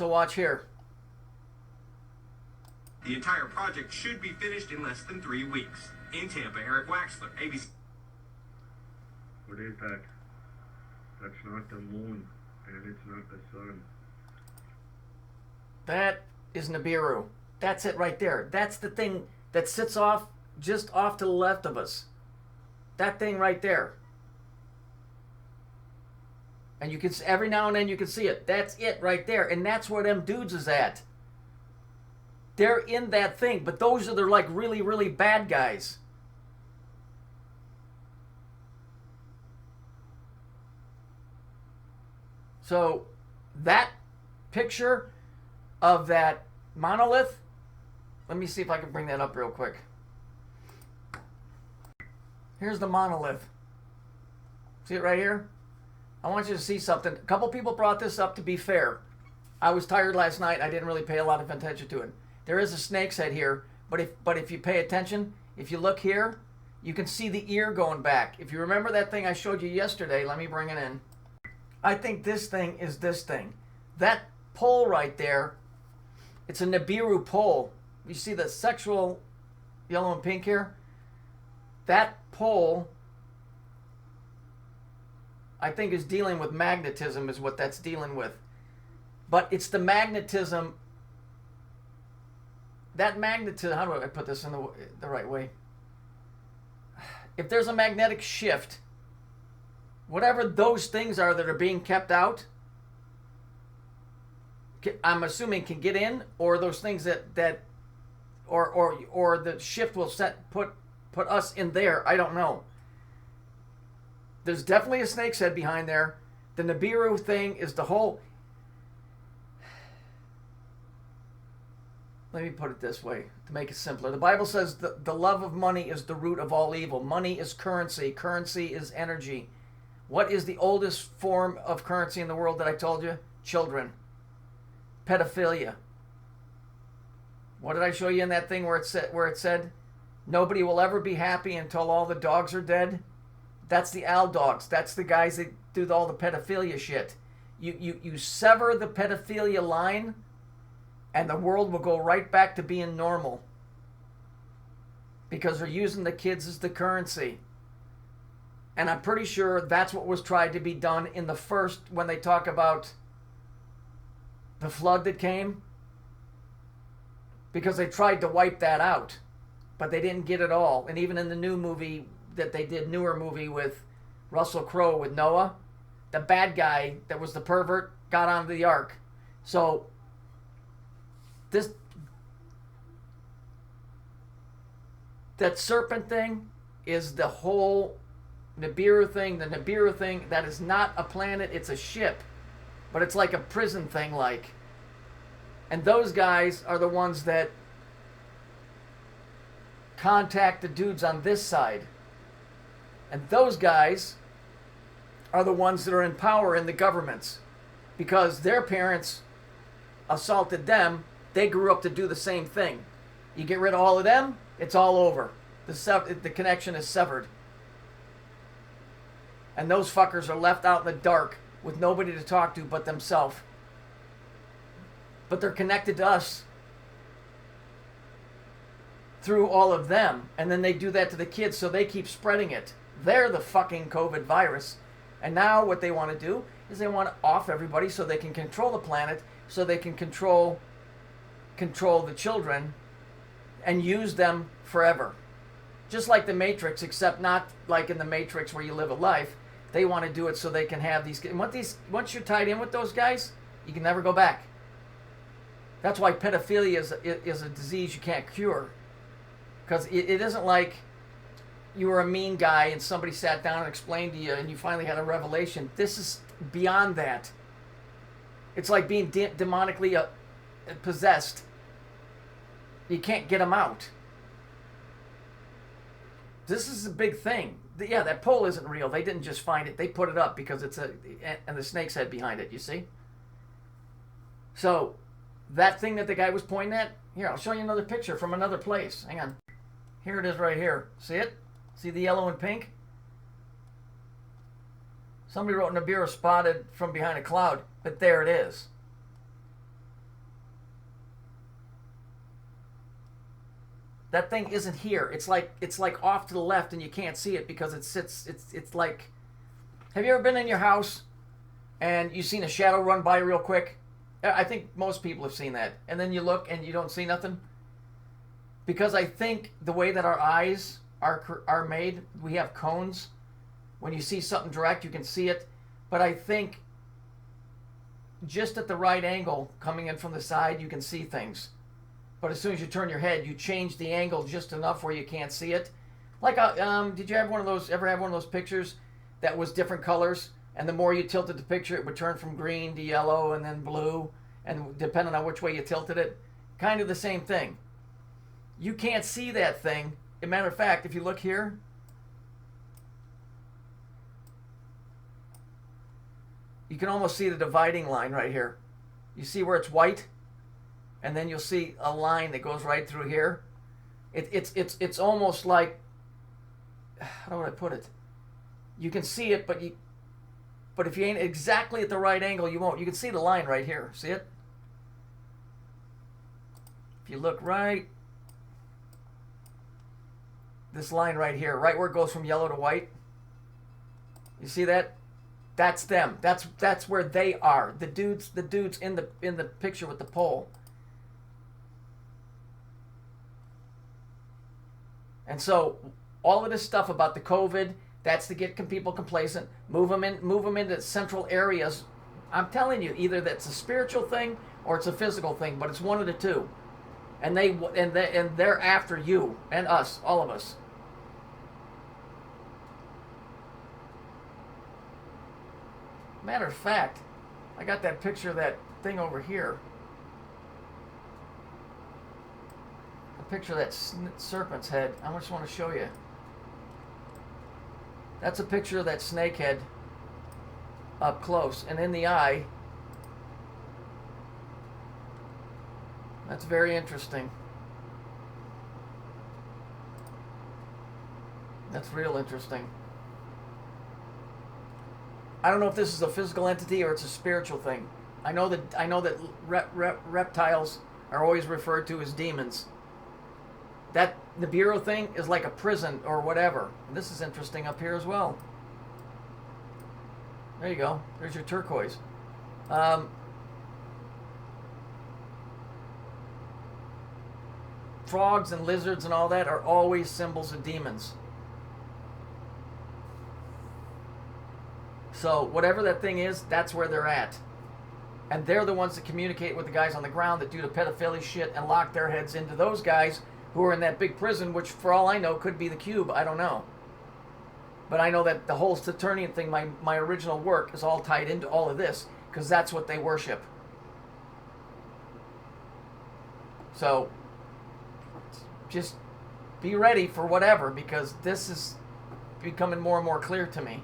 So watch here. The entire project should be finished in less than 3 weeks. In Tampa, Eric Waxler, ABC. What is that? That's not the moon, and it's not the sun. That is Nibiru. That's it right there. That's the thing that sits off, just off to the left of us. That thing right there. And you can, every now and then you can see it. That's it right there. And that's where them dudes is at. They're in that thing. But those are the like really, really bad guys. So that picture of that monolith, let me see if I can bring that up real quick. Here's the monolith. See it right here? I want you to see something. A couple people brought this up, to be fair. I was tired last night. I didn't really pay a lot of attention to it. There is a snake's head here, but if you pay attention, if you look here, you can see the ear going back. If you remember that thing I showed you yesterday, let me bring it in. I think this thing is this thing. That pole right there, it's a Nibiru pole. You see the sexual yellow and pink here? That pole, I think, is dealing with magnetism, is what that's dealing with. But it's the magnetism. That magnetism, how do I put this in the right way? If there's a magnetic shift, whatever those things are that are being kept out, I'm assuming can get in, or those things or the shift will put us in there. I don't know. There's definitely a snake's head behind there. The Nibiru thing is the whole. Let me put it this way to make it simpler. The Bible says the love of money is the root of all evil. Money is currency. Currency is energy. What is the oldest form of currency in the world that I told you? Children. Pedophilia. What did I show you in that thing where it said nobody will ever be happy until all the dogs are dead? That's the owl dogs. That's the guys that do all the pedophilia shit. You sever the pedophilia line, and the world will go right back to being normal. Because they're using the kids as the currency. And I'm pretty sure that's what was tried to be done in the first, when they talk about the flood that came. Because they tried to wipe that out. But they didn't get it all. And even in the new movie that they did, newer movie with Russell Crowe with Noah, the bad guy that was the pervert got onto the ark. So that serpent thing is the whole Nibiru thing. The Nibiru thing, that is not a planet, it's a ship. But it's like a prison thing, like. And those guys are the ones that contact the dudes on this side. And those guys are the ones that are in power in the governments. Because their parents assaulted them, they grew up to do the same thing. You get rid of all of them, it's all over. The connection is severed. And those fuckers are left out in the dark with nobody to talk to but themselves. But they're connected to us through all of them. And then they do that to the kids, so they keep spreading it. They're the fucking COVID virus. And now what they want to do is they want to off everybody so they can control the planet, so they can control the children and use them forever. Just like the Matrix, except not like in the Matrix where you live a life. They want to do it so they can have these. Once you're tied in with those guys, you can never go back. That's why pedophilia is a disease you can't cure. Because it isn't like you were a mean guy and somebody sat down and explained to you and you finally had a revelation. This is beyond that. It's like being demonically possessed. You can't get them out. This is a big thing. Yeah, that pole isn't real. They didn't just find it. They put it up because it's and the snake's head behind it, you see? So, that thing that the guy was pointing at, here, I'll show you another picture from another place. Hang on. Here it is right here. See it? See the yellow and pink? Somebody wrote Nibiru spotted from behind a cloud, but there it is. That thing isn't here. It's like off to the left, and you can't see it because it sits. It's like. Have you ever been in your house, and you've seen a shadow run by real quick? I think most people have seen that. And then you look and you don't see nothing. Because I think the way that our eyes are made, we have cones. When you see something direct, you can see it. But I think just at the right angle, coming in from the side, you can see things. But as soon as you turn your head, you change the angle just enough where you can't see it. Like, did you ever have one of those pictures that was different colors? And the more you tilted the picture, it would turn from green to yellow and then blue. And depending on which way you tilted it, kind of the same thing. You can't see that thing. As a matter of fact, if you look here, you can almost see the dividing line right here. You see where it's white? And then you'll see a line that goes right through here. It's almost like, how would I put it? You can see it, but if you ain't exactly at the right angle, you won't. You can see the line right here. See it? If you look right, this line right here, right where it goes from yellow to white. You see that? That's them. That's where they are. The dudes in the picture with the pole. And so all of this stuff about the COVID, that's to get people complacent, move them into central areas. I'm telling you, either that's a spiritual thing or it's a physical thing, but it's one of the two. And they're after you and us, all of us. Matter of fact, I got that picture of that thing over here. A picture of that serpent's head. I just want to show you. That's a picture of that snake head up close. And in the eye, that's very interesting. That's real interesting. I don't know if this is a physical entity or it's a spiritual thing. I know that reptiles are always referred to as demons. That Nibiru thing is like a prison or whatever. And this is interesting up here as well. There you go. There's your turquoise. Frogs and lizards and all that are always symbols of demons. So whatever that thing is, that's where they're at. And they're the ones that communicate with the guys on the ground that do the pedophilia shit and lock their heads into those guys who are in that big prison, which for all I know could be the Cube. I don't know. But I know that the whole Saturnian thing, my original work, is all tied into all of this because that's what they worship. So just be ready for whatever, because this is becoming more and more clear to me.